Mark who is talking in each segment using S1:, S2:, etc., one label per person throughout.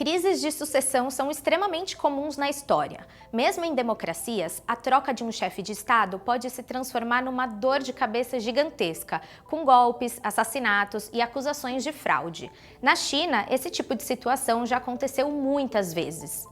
S1: Crises de sucessão são extremamente comuns na história. Mesmo em democracias, a troca de um chefe de Estado pode se transformar numa dor de cabeça gigantesca, com golpes, assassinatos e acusações de fraude. Na China, esse tipo de situação já aconteceu muitas vezes.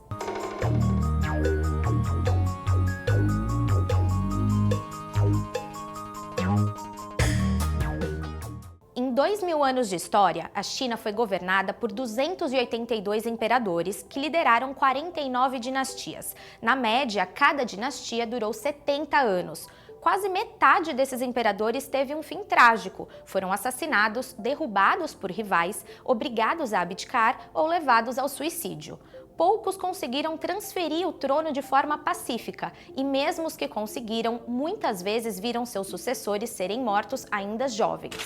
S1: Em 2000 anos de história, a China foi governada por 282 imperadores que lideraram 49 dinastias. Na média, cada dinastia durou 70 anos. Quase metade desses imperadores teve um fim trágico. Foram assassinados, derrubados por rivais, obrigados a abdicar ou levados ao suicídio. Poucos conseguiram transferir o trono de forma pacífica, e mesmo os que conseguiram, muitas vezes viram seus sucessores serem mortos ainda jovens.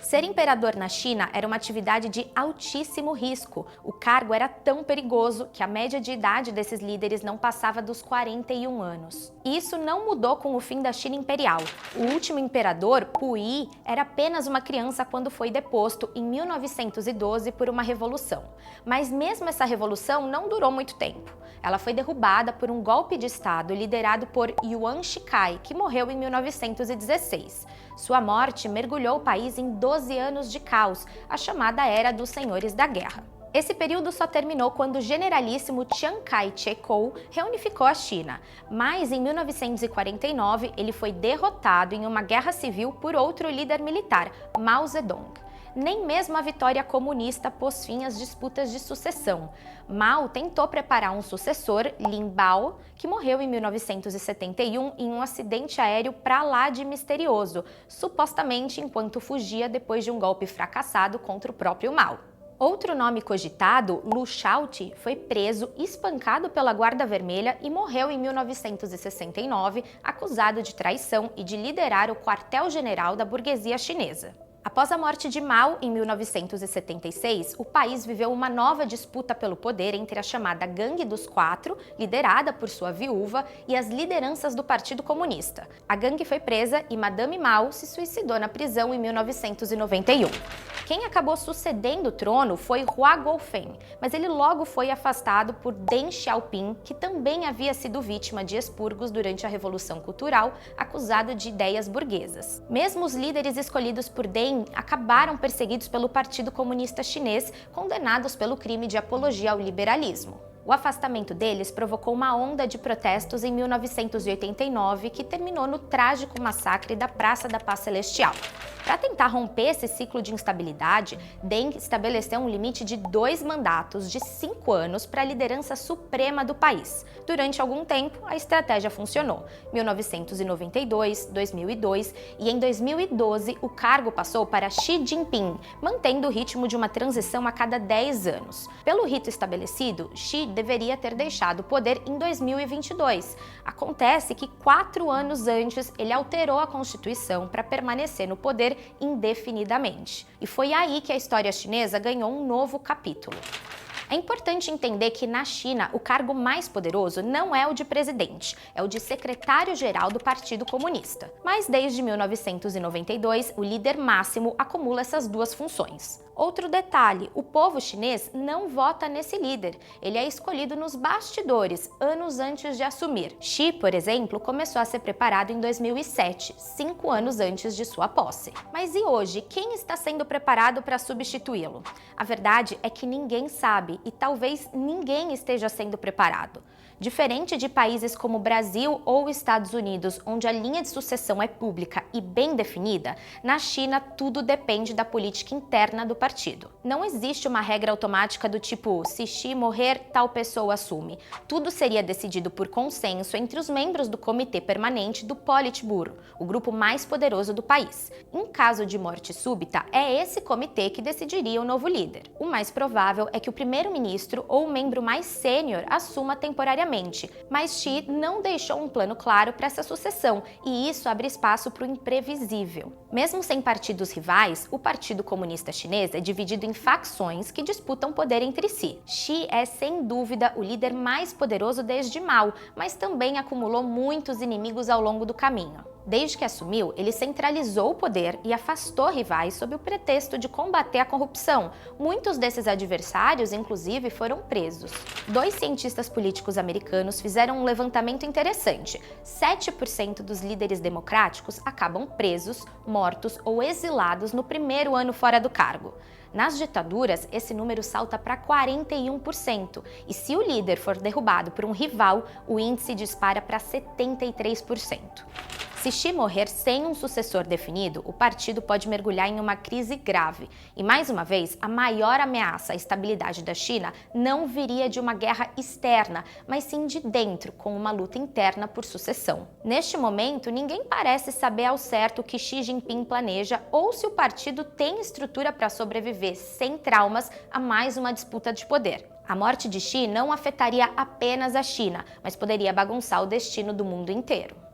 S1: Ser imperador na China era uma atividade de altíssimo risco. O cargo era tão perigoso que a média de idade desses líderes não passava dos 41 anos. E isso não mudou com o fim da China imperial. O último imperador, Puyi, era apenas uma criança quando foi deposto em 1912 por uma revolução. Mas mesmo essa revolução não durou muito tempo. Ela foi derrubada por um golpe de Estado liderado por Yuan Shikai, que morreu em 1916. Sua morte mergulhou o país em 12 anos de caos, a chamada Era dos Senhores da Guerra. Esse período só terminou quando o generalíssimo Chiang Kai-shek reunificou a China, mas em 1949 ele foi derrotado em uma guerra civil por outro líder militar, Mao Zedong. Nem mesmo a vitória comunista pôs fim às disputas de sucessão. Mao tentou preparar um sucessor, Lin Biao, que morreu em 1971 em um acidente aéreo pra lá de misterioso, supostamente enquanto fugia depois de um golpe fracassado contra o próprio Mao. Outro nome cogitado, Lu Shaoqi, foi preso, espancado pela Guarda Vermelha e morreu em 1969, acusado de traição e de liderar o quartel-general da burguesia chinesa. Após a morte de Mao, em 1976, o país viveu uma nova disputa pelo poder entre a chamada Gangue dos Quatro, liderada por sua viúva, e as lideranças do Partido Comunista. A gangue foi presa e Madame Mao se suicidou na prisão em 1991. Quem acabou sucedendo o trono foi Hua Guofeng, mas ele logo foi afastado por Deng Xiaoping, que também havia sido vítima de expurgos durante a Revolução Cultural, acusado de ideias burguesas. Mesmo os líderes escolhidos por Deng acabaram perseguidos pelo Partido Comunista Chinês, condenados pelo crime de apologia ao liberalismo. O afastamento deles provocou uma onda de protestos em 1989, que terminou no trágico massacre da Praça da Paz Celestial. Para tentar romper esse ciclo de instabilidade, Deng estabeleceu um limite de 2 mandatos de 5 anos para a liderança suprema do país. Durante algum tempo, a estratégia funcionou. 1992, 2002 e em 2012 o cargo passou para Xi Jinping, mantendo o ritmo de uma transição a cada 10 anos. Pelo rito estabelecido, Xi deveria ter deixado o poder em 2022. Acontece que 4 anos antes ele alterou a Constituição para permanecer no poder indefinidamente. E foi aí que a história chinesa ganhou um novo capítulo. É importante entender que na China o cargo mais poderoso não é o de presidente, é o de secretário-geral do Partido Comunista. Mas desde 1992, o líder máximo acumula essas duas funções. Outro detalhe, o povo chinês não vota nesse líder, ele é escolhido nos bastidores, anos antes de assumir. Xi, por exemplo, começou a ser preparado em 2007, 5 anos antes de sua posse. Mas e hoje, quem está sendo preparado para substituí-lo? A verdade é que ninguém sabe e talvez ninguém esteja sendo preparado. Diferente de países como Brasil ou Estados Unidos, onde a linha de sucessão é pública e bem definida, na China tudo depende da política interna do partido. Não existe uma regra automática do tipo, se Xi morrer, tal pessoa assume. Tudo seria decidido por consenso entre os membros do Comitê Permanente do Politburo, o grupo mais poderoso do país. Em caso de morte súbita, é esse comitê que decidiria o novo líder. O mais provável é que o primeiro-ministro ou o membro mais sênior assuma temporariamente, mas Xi não deixou um plano claro para essa sucessão e isso abre espaço para o imprevisível. Mesmo sem partidos rivais, o Partido Comunista Chinês é dividido em facções que disputam poder entre si. Xi é sem dúvida o líder mais poderoso desde Mao, mas também acumulou muitos inimigos ao longo do caminho. Desde que assumiu, ele centralizou o poder e afastou rivais sob o pretexto de combater a corrupção. Muitos desses adversários, inclusive, foram presos. 2 cientistas políticos americanos fizeram um levantamento interessante. 7% dos líderes democráticos acabam presos, mortos ou exilados no primeiro ano fora do cargo. Nas ditaduras, esse número salta para 41%, e se o líder for derrubado por um rival, o índice dispara para 73%. Se Xi morrer sem um sucessor definido, o partido pode mergulhar em uma crise grave. E mais uma vez, a maior ameaça à estabilidade da China não viria de uma guerra externa, mas sim de dentro, com uma luta interna por sucessão. Neste momento, ninguém parece saber ao certo o que Xi Jinping planeja ou se o partido tem estrutura para sobreviver sem traumas a mais uma disputa de poder. A morte de Xi não afetaria apenas a China, mas poderia bagunçar o destino do mundo inteiro.